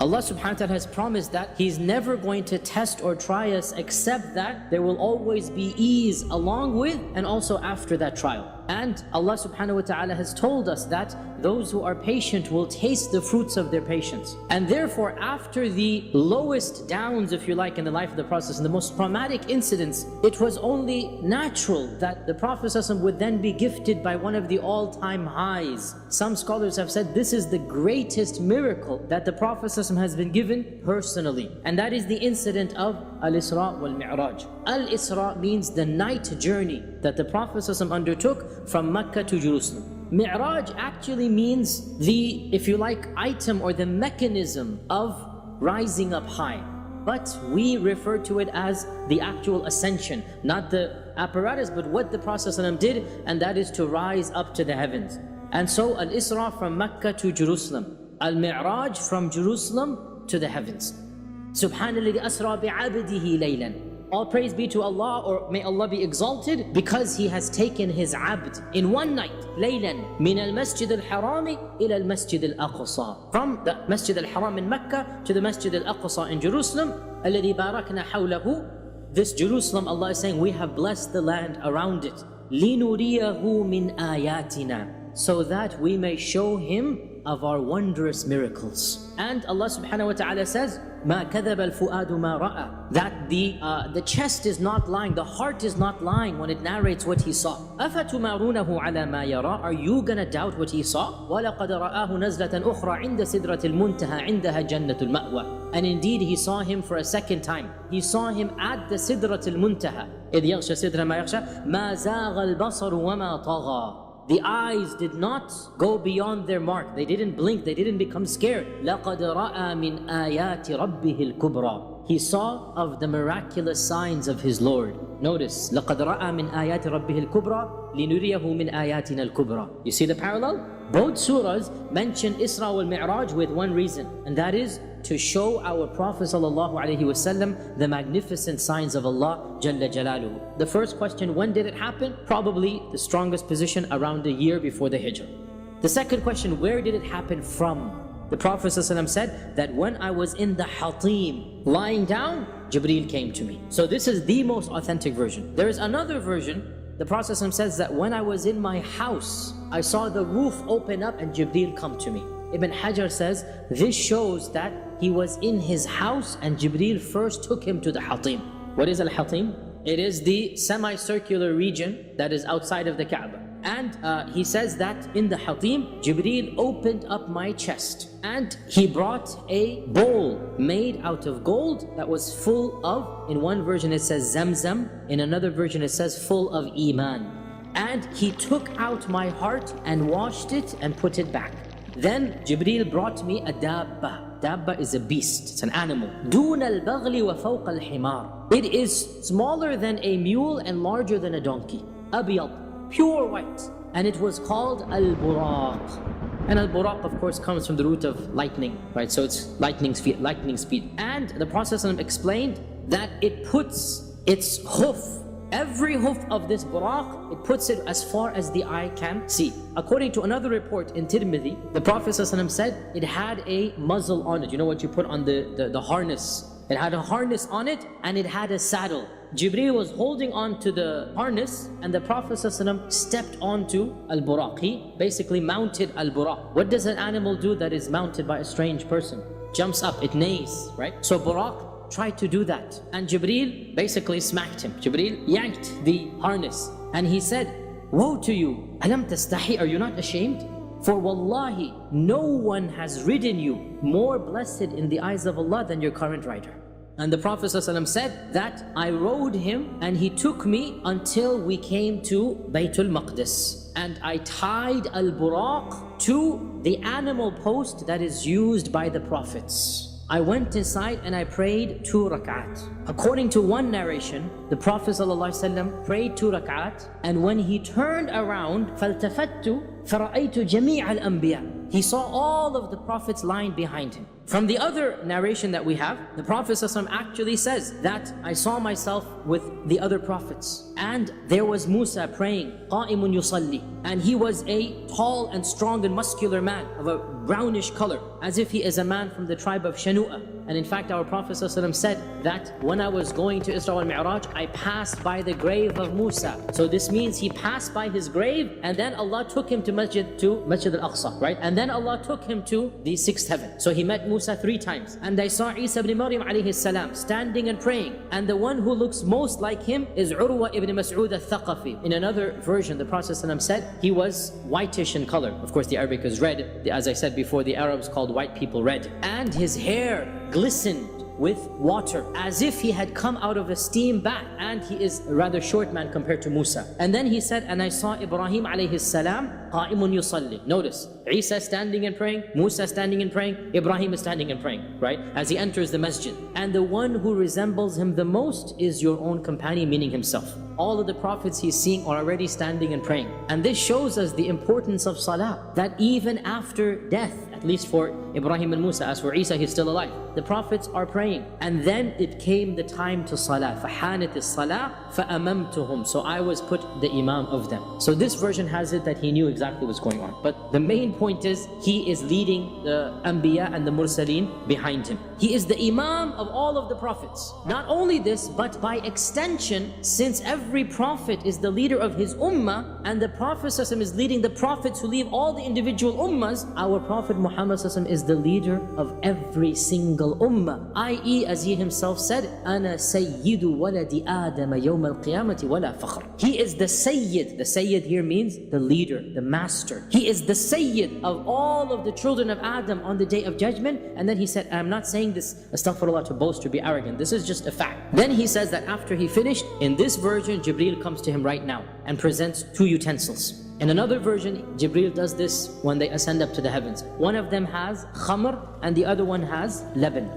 Allah subhanahu wa ta'ala has promised that He's never going to test or try us except that there will always be ease along with and also after that trial. And Allah subhanahu wa ta'ala has told us that those who are patient will taste the fruits of their patience. And therefore, after the lowest downs, if you like, in the life of the Prophet, and the most traumatic incidents, it was only natural that the Prophet would then be gifted by one of the all-time highs. Some scholars have said this is the greatest miracle that the Prophet has been given personally. And that is the incident of Al-Isra wal-Mi'raj. Al-Isra means the night journey that the Prophet undertook from Mecca to Jerusalem. Mi'raj actually means the, if you like, item or the mechanism of rising up high. But we refer to it as the actual ascension, not the apparatus, but what the Prophet did, and that is to rise up to the heavens. And so Al-Isra from Mecca to Jerusalem, Al-Mi'raj from Jerusalem to the heavens. Subhanalladhi asra bi'abdihi laylan. All praise be to Allah, or may Allah be exalted, because He has taken His abd in one night, laylan, min al-masjid al-harami ila al-masjid al-aqsa. From the masjid al-haram in Mecca to the masjid al-aqsa in Jerusalem, alladhi barakna hawlahu. This Jerusalem, Allah is saying, we have blessed the land around it. Linuriyahu min ayatina. So that we may show Him of our wondrous miracles. And Allah subhanahu wa ta'ala says, مَا كَذَبَ الْفُؤَادُ مَا رَأَى. That the chest is not lying, the heart is not lying when it narrates what he saw. أَفَتُمَارُونَهُ عَلَى مَا يَرَى. Are you gonna doubt what he saw? وَلَقَدْ رَآهُ نَزْلَةً أُخْرَى عِنْدَ سِدْرَةِ الْمُنْتَهَى عِنْدَهَا جَنَّةُ الْمَأْوَى. And indeed he saw Him for a second time. He saw Him at the Sidrat al-Muntaha. إِذْ يَغْشَى سِدْرَ مَا يَغْشَى مَا زَاغَ الْبَصَرُ وَمَا طَغَى. The eyes did not go beyond their mark. They didn't blink, they didn't become scared. لَقَدْ رَأَى مِنْ آيَاتِ رَبِّهِ الْكُبْرَى. He saw of the miraculous signs of his Lord. Notice, لَقَدْ رَأَى مِنْ آيَاتِ رَبِّهِ الْكُبْرَى لِنُرِيَهُ مِنْ آيَاتِنَا الْكُبْرَى. You see the parallel? Both surahs mention Isra wal Mi'raj with one reason, and that is to show our Prophet ﷺ the magnificent signs of Allah Jalla Jalaluhu. The first question, when did it happen? Probably the strongest position, around a year before the Hijrah. The second question, where did it happen from? The Prophet ﷺ said that when I was in the Hatim, lying down, Jibreel came to me. So this is the most authentic version. There is another version. The Prophet ﷺ says that when I was in my house, I saw the roof open up and Jibreel come to me. Ibn Hajar says this shows that he was in his house and Jibreel first took him to the Hatim. What is Al-Hatim? It is the semicircular region that is outside of the Kaaba. And he says that in the Hatim, Jibreel opened up my chest and he brought a bowl made out of gold that was full of, in one version it says Zamzam, in another version it says full of Iman. And he took out my heart and washed it and put it back. Then Jibreel brought me a dabba. Dabba is a beast, it's an animal. دون البغل وفوق الحمار. It is smaller than a mule and larger than a donkey. أبيض, pure white. And it was called Al-Buraq. And Al-Buraq of course comes from the root of lightning, right? So it's lightning speed. And the Prophet ﷺ explained that it puts its hoof, every hoof of this buraq, it puts it as far as the eye can see. According to another report in Tirmidhi, the Prophet ﷺ said it had a muzzle on it. You know what you put on the harness? It had a harness on it and it had a saddle. Jibreel was holding on to the harness and the Prophet ﷺ stepped onto Al-Buraq. He basically mounted Al-Buraq. What does an animal do that is mounted by a strange person? Jumps up, it neighs, right? So Buraq tried to do that and Jibreel basically smacked him. Jibreel yanked the harness and he said, "Woe to you, alam tastahi, are you not ashamed? For wallahi, no one has ridden you more blessed in the eyes of Allah than your current rider." And the Prophet ﷺ said that I rode him and he took me until we came to Baytul Maqdis. And I tied Al-Buraq to the animal post that is used by the Prophets. I went inside and I prayed 2 rak'at. According to one narration, the Prophet ﷺ prayed 2 rak'at, and when he turned around, فَالْتَفَتُّ فَرَأَيْتُ جَمِيعَ الْأَنْبِيَاءِ. He saw all of the Prophets lying behind him. From the other narration that we have, the Prophet ﷺ actually says that I saw myself with the other prophets, and there was Musa praying, قَائِمٌ يُصَلِّي, and he was a tall and strong and muscular man of a brownish color, as if he is a man from the tribe of Shanu'a. And in fact, our Prophet ﷺ said that when I was going to Isra wal Mi'raj, I passed by the grave of Musa. So this means he passed by his grave, and then Allah took him to Masjid al-Aqsa, right? And then Allah took him to the sixth heaven. So he met Musa 3 times. And I saw Isa ibn Maryam alayhi salam standing and praying. And the one who looks most like him is Urwa ibn Mas'ud al-Thaqafi. In another version, the Prophet ﷺ said he was whitish in color. Of course, the Arabic is red. As I said before, the Arabs called white people red. And his hair glistened with water, as if he had come out of a steam bath, and he is a rather short man compared to Musa. And then he said, and I saw Ibrahim alayhi salam qa'imun yusalli. Notice, Isa standing and praying, Musa standing and praying, Ibrahim is standing and praying, right? As he enters the masjid. And the one who resembles him the most is your own companion, meaning himself. All of the prophets he's seeing are already standing and praying. And this shows us the importance of salah, that even after death, at least for Ibrahim and Musa, as for Isa, he's still alive, the prophets are praying. And then it came the time to salah. فَحَانَتِ الصَّلَاةِ فَأَمَمْتُهُمْ. So I was put the imam of them. So this version has it that he knew exactly what's going on. But the main point is, he is leading the Anbiya and the Mursaleen behind him. He is the imam of all of the prophets. Not only this, but by extension, since every prophet is the leader of his ummah, and the Prophet ﷺ is leading the prophets who leave all the individual ummahs, our Prophet Muhammad ﷺ is the leader of every single ummah. I.e., as he himself said, أَنَا سَيِّدُ وَلَدِ آدَمَ يَوْمَ الْقِيَامَةِ وَلَا فَخْرٍ. He is the Sayyid. The Sayyid here means the leader, the master. He is the Sayyid of all of the children of Adam on the day of judgment. And then he said, I'm not saying this, astaghfirullah, to boast or be arrogant. This is just a fact. Then he says that after he finished, in this version, Jibreel comes to him right now and presents 2 utensils. In another version, Jibreel does this when they ascend up to the heavens. One of them has khamr and the other one has laban,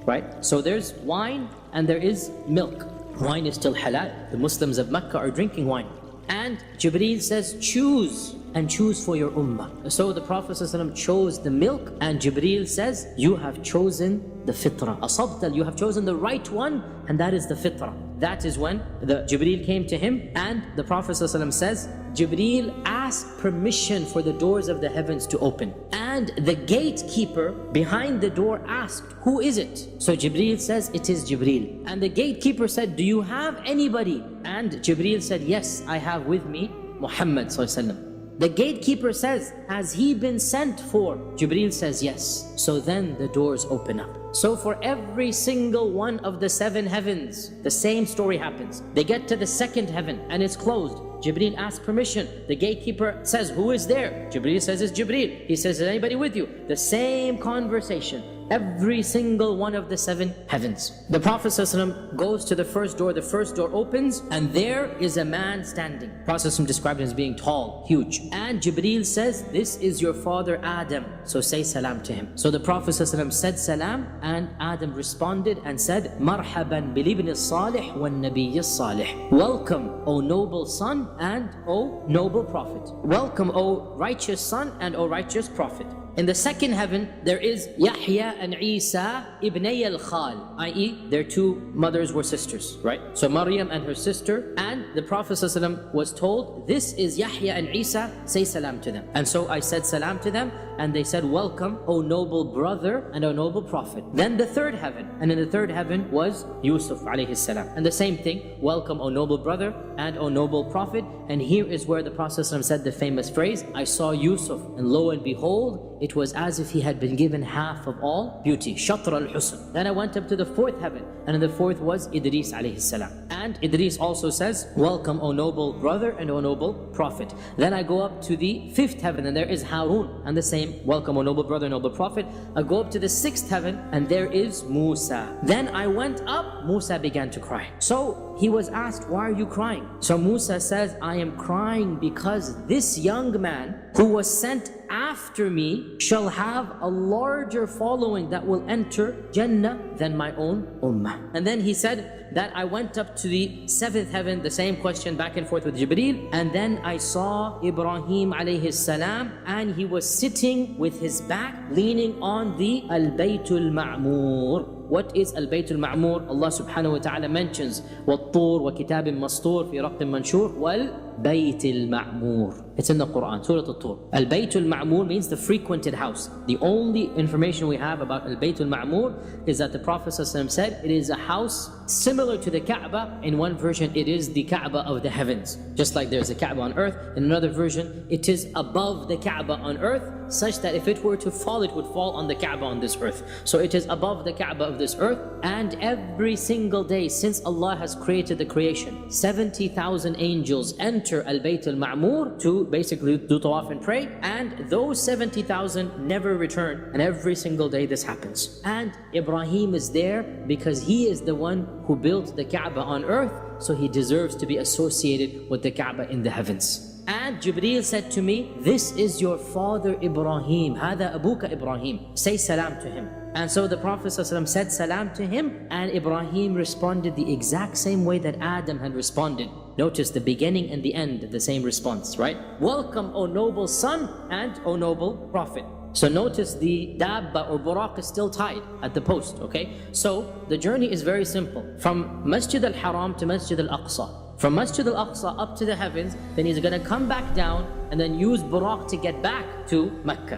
right? So there's wine and there is milk. Wine is still halal. The Muslims of Mecca are drinking wine. And Jibreel says, choose, and choose for your ummah. So the Prophet ﷺ chose the milk, and Jibreel says, you have chosen the fitrah. Asabtal, you have chosen the right one, and that is the fitrah. That is when the Jibreel came to him, and the Prophet ﷺ says, Jibreel asked permission for the doors of the heavens to open. And the gatekeeper behind the door asked, who is it? So Jibreel says, it is Jibreel. And the gatekeeper said, do you have anybody? And Jibreel said, yes, I have with me Muhammad ﷺ. The gatekeeper says, has he been sent for? Jibreel says, yes. So then the doors open up. So for every single one of the 7 heavens, the same story happens. They get to the 2nd heaven and it's closed. Jibreel asks permission. The gatekeeper says, who is there? Jibreel says, it's Jibreel. He says, is anybody with you? The same conversation. Every single one of the 7 heavens. The Prophet ﷺ goes to the first door opens, and there is a man standing. The Prophet ﷺ described him as being tall, huge. And Jibreel says, this is your father Adam, so say salam to him. So the Prophet ﷺ said salam, and Adam responded and said, Marhaban bil-ibn as-salih wal-nabiy as-salih. Welcome, O noble son and O noble prophet. Welcome, O righteous son and O righteous prophet. In the 2nd heaven, there is Yahya and Isa ibnay al-Khal, i.e. their 2 mothers were sisters, right? So Maryam and her sister, and the Prophet ﷺ was told, this is Yahya and Isa, say salam to them. And so I said salam to them, and they said, welcome, O noble brother and O noble prophet. Then the 3rd heaven, and in the 3rd heaven was Yusuf alayhi salam. And the same thing, welcome, O noble brother and O noble prophet. And here is where the Prophet ﷺ said the famous phrase, I saw Yusuf, and lo and behold, it was as if he had been given half of all beauty, shatr al-husn. Then I went up to the 4th heaven, and in the 4th was Idris alayhi salam. And Idris also says, welcome, O noble brother and O noble prophet. Then I go up to the 5th heaven, and there is Harun, and the same, welcome, O noble brother, noble prophet. I go up to the 6th heaven, and there is Musa. Then I went up, Musa began to cry. So he was asked, why are you crying? So Musa says, I am crying because this young man who was sent after me shall have a larger following that will enter Jannah than my own ummah. And then he said that I went up to the 7th heaven, the same question back and forth with Jibreel, and then I saw Ibrahim alayhi salam, and he was sitting with his back leaning on the Al-Baytul Ma'mur. What is Al-Baytul Ma'mur? Allah subhanahu wa ta'ala mentions وَالطُّورِ وَكِتَابٍ مَسْطُورٍ فِي رَقٍّ مَنْشُورٍ وَالْبَيْتِ الْمَعْمُورِ. It's in the Quran, Surah Al-Tur. Al-Baytul Ma'mur means the frequented house. The only information we have about Al-Baytul Ma'mur is that the Prophet ﷺ said it is a house similar to the Kaaba. In one version, it is the Kaaba of the heavens. Just like there's a Kaaba on earth, in another version, it is above the Kaaba on earth, such that if it were to fall, it would fall on the Kaaba on this earth. So it is above the Kaaba of this earth, and every single day since Allah has created the creation, 70,000 angels enter Al-Bayt Al-Ma'mur to basically do tawaf and pray, and those 70,000 never return, and every single day this happens. And Ibrahim is there because he is the one who built the Kaaba on earth, so he deserves to be associated with the Kaaba in the heavens. And Jibreel said to me, this is your father Ibrahim, هذا أبوك Ibrahim. Say salam to him. And so the Prophet ﷺ said salam to him, and Ibrahim responded the exact same way that Adam had responded. Notice the beginning and the end, the same response, right? Welcome, O noble son, and O noble prophet. So notice the dabba or buraq is still tied at the post, okay? So the journey is very simple. From Masjid al-Haram to Masjid al-Aqsa. From Masjid al-Aqsa up to the heavens, then he's going to come back down and then use buraq to get back to Mecca.